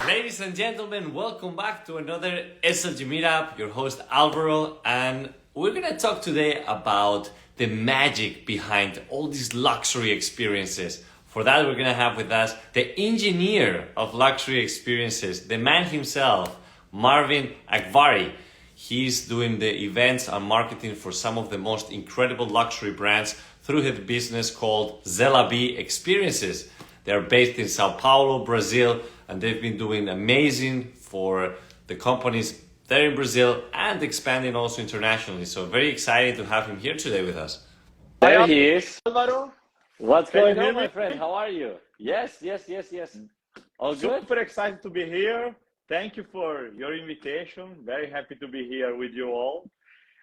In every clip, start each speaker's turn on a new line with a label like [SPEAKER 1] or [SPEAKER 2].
[SPEAKER 1] Ladies and gentlemen, welcome back to another SLG Meetup. Your host Alvaro, and we're gonna talk today about the magic behind all these luxury experiences. For that, we're gonna have with us the engineer of luxury experiences, the man himself, Marvin Akbari. He's doing the events and marketing for some of the most incredible luxury brands through his business called C'est La Vie Experiences. They're based in São Paulo, Brazil, and they've been doing amazing for the companies there in Brazil and expanding also internationally. So very excited to have him here today with us.
[SPEAKER 2] There he is.
[SPEAKER 3] Alvaro,
[SPEAKER 2] What's
[SPEAKER 3] can you
[SPEAKER 2] going
[SPEAKER 3] hear
[SPEAKER 2] on, my
[SPEAKER 3] me?
[SPEAKER 2] friend? How are you? Yes. All good?
[SPEAKER 3] Super excited to be here. Thank you for your invitation. Very happy to be here with you all.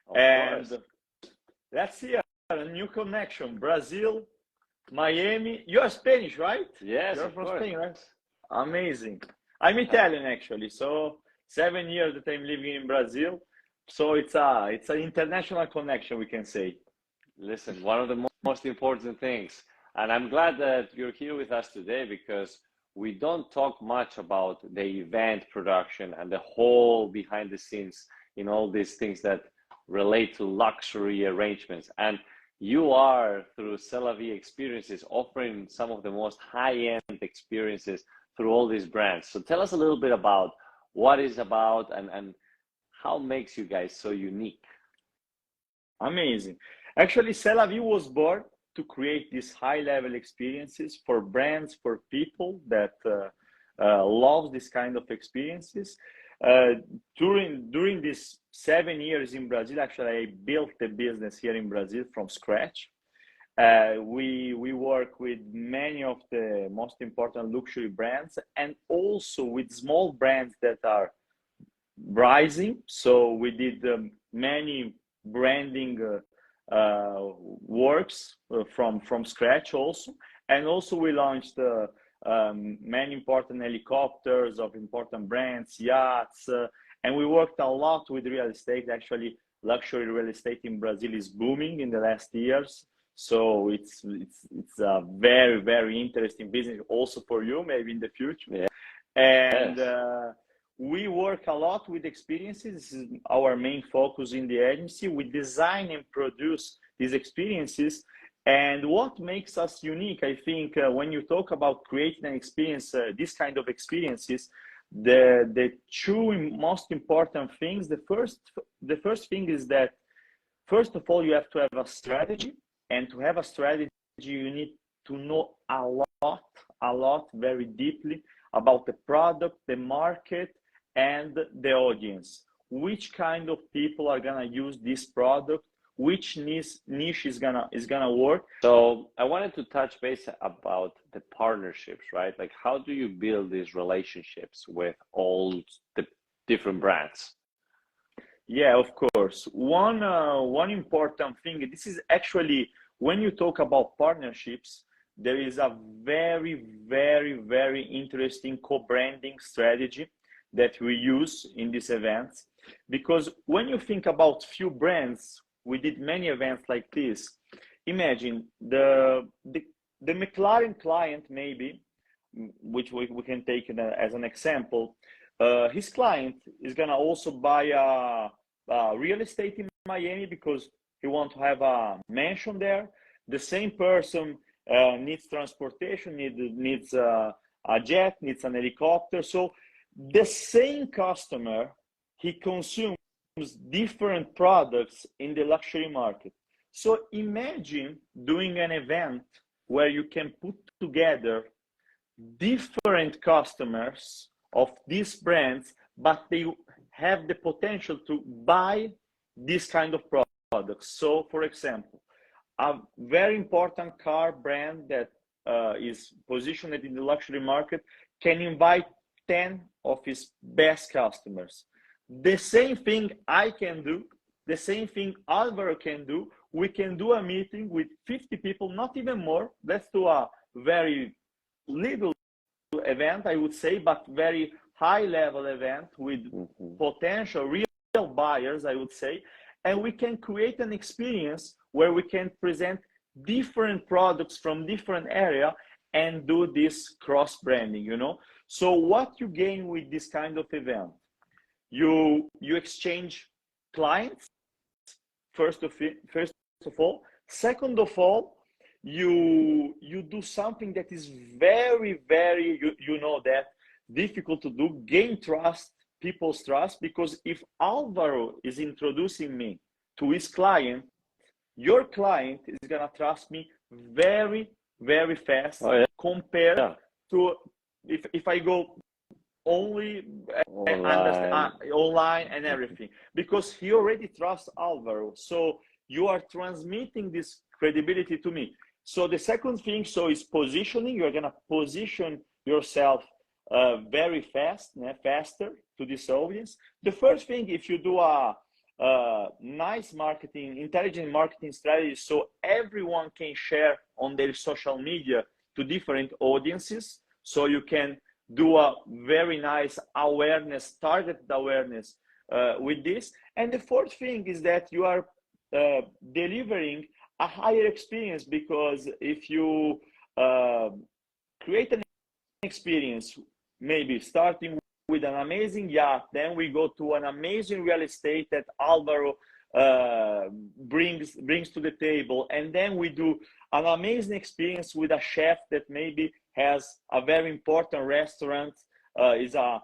[SPEAKER 2] Of
[SPEAKER 3] And
[SPEAKER 2] course.
[SPEAKER 3] let's see a new connection. Brazil, Miami. You're Spanish, right?
[SPEAKER 2] Yes,
[SPEAKER 3] You're
[SPEAKER 2] of
[SPEAKER 3] from
[SPEAKER 2] course.
[SPEAKER 3] Spain, right? Amazing. I'm Italian actually. So 7 years that I'm living in Brazil. So it's an international connection, we can say.
[SPEAKER 2] Listen, one of the most important things, and I'm glad that you're here with us today because we don't talk much about the event production and the whole behind the scenes in all these things that relate to luxury arrangements. And you are, through C'est La Vie Experiences, offering some of the most high-end experiences through all these brands. So tell us a little bit about what it's about and how makes you guys so unique.
[SPEAKER 3] Amazing. Actually, C'est La Vie was born to create these high-level experiences for brands, for people that love this kind of experiences. During these 7 years in Brazil, actually, I built the business here in Brazil from scratch. We work with many of the most important luxury brands and also with small brands that are rising. So we did many branding works from scratch also, and also we launched many important helicopters of important brands, yachts, and we worked a lot with real estate. Actually, luxury real estate in Brazil is booming in the last years. So it's a very interesting business also for you maybe in the future.
[SPEAKER 2] Yeah.
[SPEAKER 3] And
[SPEAKER 2] Yes.
[SPEAKER 3] we work a lot with experiences. This is our main focus in the agency. We design and produce these experiences. And what makes us unique, I think, when you talk about creating an experience, this kind of experiences, the two most important things. The first thing is that, first of all, you have to have a strategy. And to have a strategy, you need to know a lot, very deeply about the product, the market, and the audience. Which kind of people are gonna use this product? Which niche is gonna work?
[SPEAKER 2] So I wanted to touch base about the partnerships, right? Like, how do you build these relationships with all the different brands?
[SPEAKER 3] Yeah, of course. One important thing. This is actually when you talk about partnerships, there is a very interesting co-branding strategy that we use in these events. Because when you think about few brands, we did many events like this. Imagine the McLaren client, maybe, which we can take as an example. His client is gonna also buy a real estate in Miami because he wants to have a mansion there. The same person needs transportation, needs a jet, needs an helicopter. So the same customer, he consumes different products in the luxury market. So imagine doing an event where you can put together different customers of these brands, but they have the potential to buy this kind of products. So, for example, a very important car brand that is positioned in the luxury market can invite 10 of his best customers. The same thing I can do, the same thing Alvaro can do. We can do a meeting with 50 people, not even more. Let's do a very little event, I would say, but very high level event with potential real buyers, I would say. And we can create an experience where we can present different products from different area and do this cross branding, So what you gain with this kind of event? You exchange clients, first of all. Second of all, you do something that is very, very, you know that, difficult to do, gain trust, people's trust, because if Alvaro is introducing me to his client, your client is gonna trust me very, very fast.
[SPEAKER 2] Oh, yeah.
[SPEAKER 3] Compared
[SPEAKER 2] Yeah.
[SPEAKER 3] to if I go only online and everything, because he already trusts Alvaro. So you are transmitting this credibility to me. So the second thing, so is positioning. You're gonna position yourself very fast, faster to this audience. The first thing, if you do a nice marketing, intelligent marketing strategy, so everyone can share on their social media to different audiences, so you can do a very nice awareness, targeted awareness with this. And the fourth thing is that you are delivering a higher experience, because if you create an experience, maybe starting with an amazing yacht, then we go to an amazing real estate that Alvaro brings to the table, and then we do an amazing experience with a chef that maybe has a very important restaurant, is a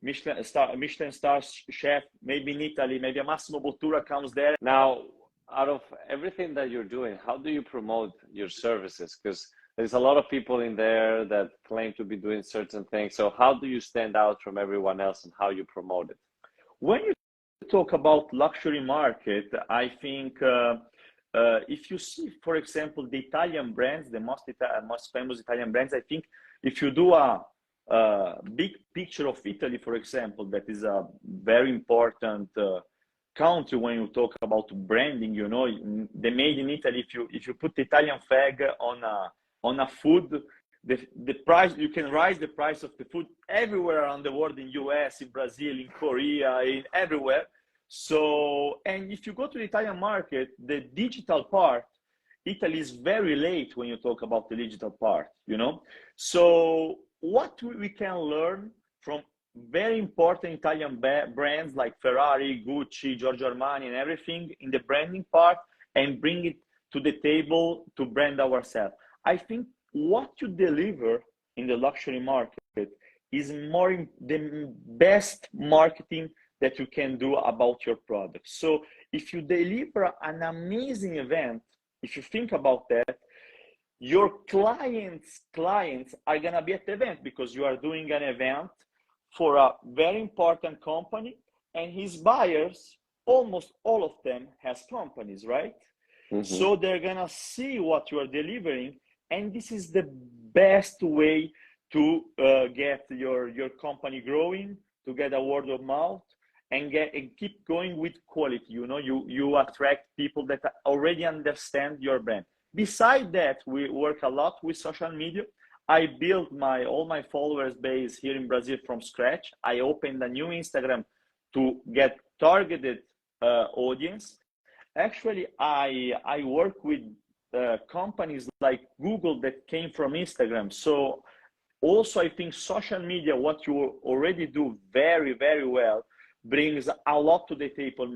[SPEAKER 3] Michelin star chef, maybe in Italy, maybe a Massimo Bottura comes there.
[SPEAKER 2] Now, out of everything that you're doing, how do you promote your services? Because there's a lot of people in there that claim to be doing certain things. So how do you stand out from everyone else, and how you promote it?
[SPEAKER 3] When you talk about luxury market, I think if you see, for example, the Italian brands, the most famous Italian brands, I think if you do a big picture of Italy, for example, that is a very important country when you talk about branding. You know, the made in Italy. If you put the Italian flag on a food, the price, you can raise the price of the food everywhere around the world, in US, in Brazil, in Korea, in everywhere. So, and if you go to the Italian market, the digital part, Italy is very late when you talk about the digital part, you know. So what we can learn from very important Italian brands like Ferrari, Gucci, Giorgio Armani, and everything in the branding part, and bring it to the table to brand ourselves. I think what you deliver in the luxury market is the best marketing that you can do about your product. So if you deliver an amazing event, if you think about that, your clients are gonna be at the event, because you are doing an event for a very important company, and his buyers, almost all of them has companies, right? Mm-hmm. So they're gonna see what you are delivering, and this is the best way to get your company growing, to get a word of mouth, and keep going with quality. You know, you attract people that already understand your brand. Besides that, we work a lot with social media. I built all my followers base here in Brazil from scratch. I opened a new Instagram to get targeted audience. Actually, I work with companies like Google that came from Instagram. So also, I think social media, what you already do very, very well, brings a lot to the table.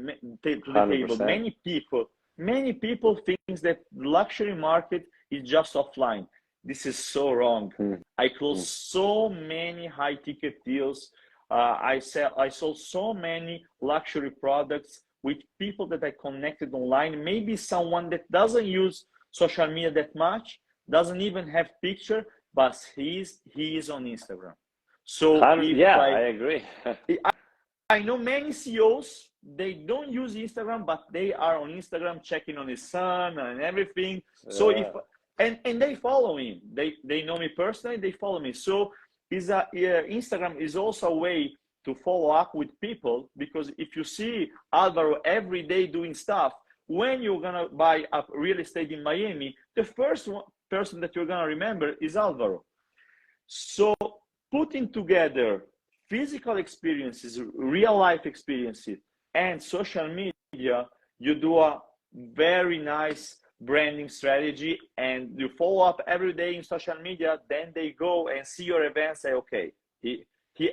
[SPEAKER 3] Many people think that luxury market is just offline. This is so wrong. I closed so many high ticket deals. I sold so many luxury products with people that I connected online. Maybe someone that doesn't use social media that much, doesn't even have picture, but he is on Instagram. So
[SPEAKER 2] I agree.
[SPEAKER 3] I know many CEOs, they don't use Instagram, but they are on Instagram checking on his son and everything. So and they follow me. They know me personally, they follow me. So Instagram is also a way to follow up with people, because if you see Alvaro every day doing stuff, when you're gonna buy a real estate in Miami, the first person that you're gonna remember is Alvaro. So putting together physical experiences, real life experiences, and social media, you do a very nice branding strategy and you follow up every day in social media, then they go and see your event, say, okay, he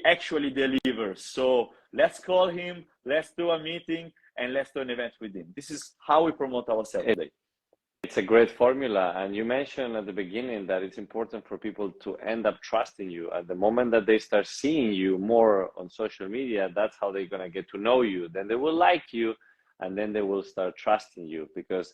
[SPEAKER 3] actually delivers. So let's call him, let's do a meeting, and let's do an event with him. This is how we promote ourselves today.
[SPEAKER 2] It's a great formula. And you mentioned at the beginning that it's important for people to end up trusting you. At the moment that they start seeing you more on social media, that's how they're going to get to know you. Then they will like you, and then they will start trusting you, because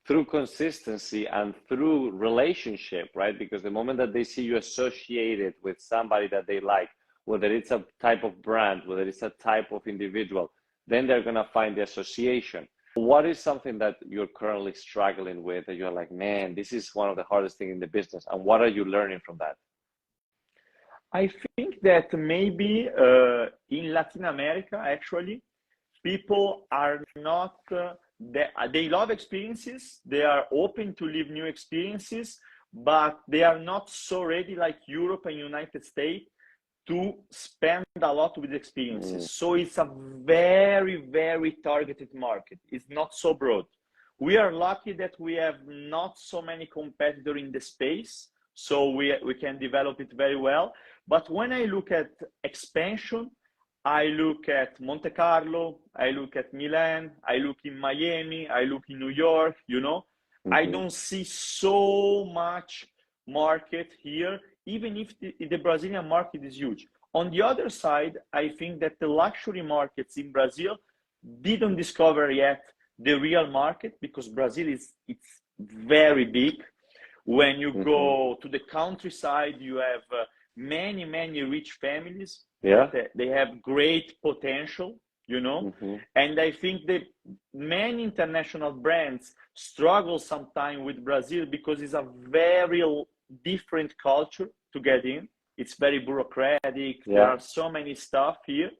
[SPEAKER 2] through consistency and through relationship, right? Because the moment that they see you associated with somebody that they like, whether it's a type of brand, whether it's a type of individual, then they're going to find the association. What is something that you're currently struggling with that you're like, man, this is one of the hardest things in the business? And what are you learning from that?
[SPEAKER 3] I think that maybe in Latin America, actually, people are not, they love experiences. They are open to live new experiences, but they are not so ready like Europe and United States to spend a lot with experiences. So it's a very, very targeted market. It's not so broad. We are lucky that we have not so many competitors in the space, so we can develop it very well. But when I look at expansion, I look at Monte Carlo, I look at Milan, I look in Miami, I look in New York, you know, I don't see so much market here, even if the Brazilian market is huge. On the other side, I think that the luxury markets in Brazil didn't discover yet the real market, because Brazil it's very big. When you go to the countryside, you have many rich families.
[SPEAKER 2] Yeah,
[SPEAKER 3] they have great potential, you know. And I think that many international brands struggle sometimes with Brazil because it's a very different culture to get in. It's very bureaucratic.
[SPEAKER 2] Yeah.
[SPEAKER 3] There are so many stuff here.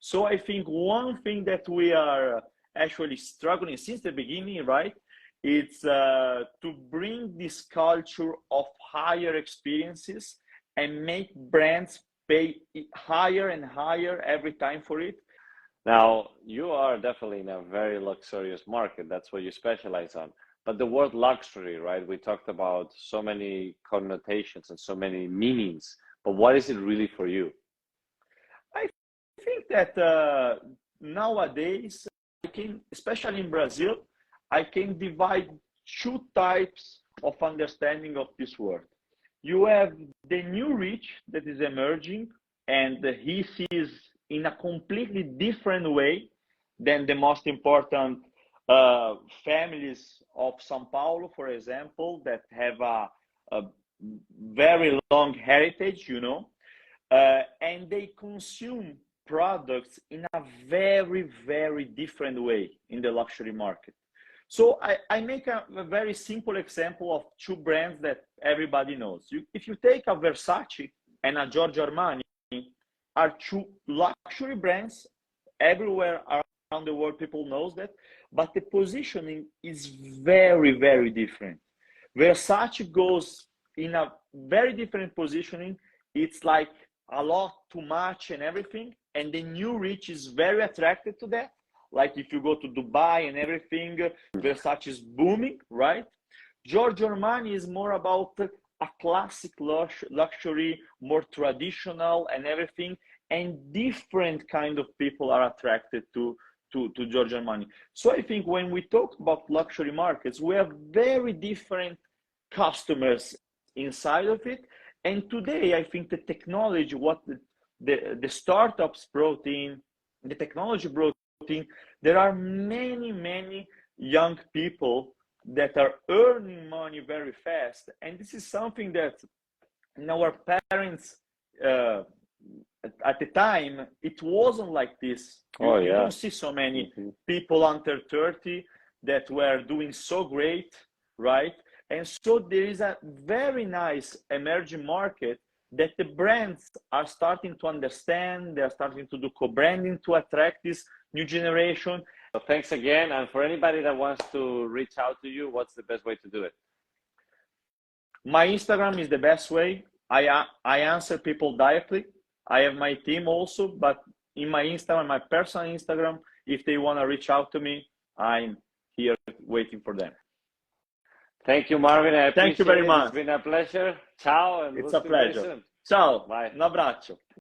[SPEAKER 3] So I think one thing that we are actually struggling since the beginning, right? It's to bring this culture of higher experiences and make brands pay higher and higher every time for it.
[SPEAKER 2] Now, you are definitely in a very luxurious market. That's what you specialize on. But the word luxury, right? We talked about so many connotations and so many meanings. But what is it really for you?
[SPEAKER 3] I think that nowadays, especially in Brazil, I can divide two types of understanding of this word. You have the new rich that is emerging, and he sees in a completely different way than the most important families of São Paulo, for example, that have a very long heritage, you know, and they consume products in a very different way in the luxury market. So I make a very simple example of two brands that everybody knows. If you take a Versace and a Giorgio Armani, are two luxury brands everywhere around the world. People knows that, but the positioning is very different. Versace goes in a very different positioning. It's like a lot too much and everything, and the new rich is very attracted to that. Like if you go to Dubai and everything, Versace is booming, right? Giorgio Armani is more about a classic luxury, more traditional and everything, and different kind of people are attracted to Giorgio Armani. So I think when we talk about luxury markets, we have very different customers inside of it. And today, I think the technology, what the startups brought in, the technology brought in, there are many young people that are earning money very fast. And this is something that our parents, at the time, it wasn't like this. You don't see so many people under 30 that were doing so great, right? And so there is a very nice emerging market that the brands are starting to understand. They're starting to do co-branding to attract this new generation.
[SPEAKER 2] So thanks again. And for anybody that wants to reach out to you, what's the best way to do it?
[SPEAKER 3] My Instagram is the best way. I answer people directly. I have my team also, but in my Instagram, my personal Instagram, if they want to reach out to me, I'm here waiting for them.
[SPEAKER 2] Thank you, Marvin. I
[SPEAKER 3] Thank you very
[SPEAKER 2] appreciate it.
[SPEAKER 3] much.
[SPEAKER 2] It's been a pleasure. Ciao. And
[SPEAKER 3] It's
[SPEAKER 2] we'll
[SPEAKER 3] a
[SPEAKER 2] speak very
[SPEAKER 3] pleasure.
[SPEAKER 2] soon.
[SPEAKER 3] Ciao.
[SPEAKER 2] Bye.
[SPEAKER 3] Un abbraccio.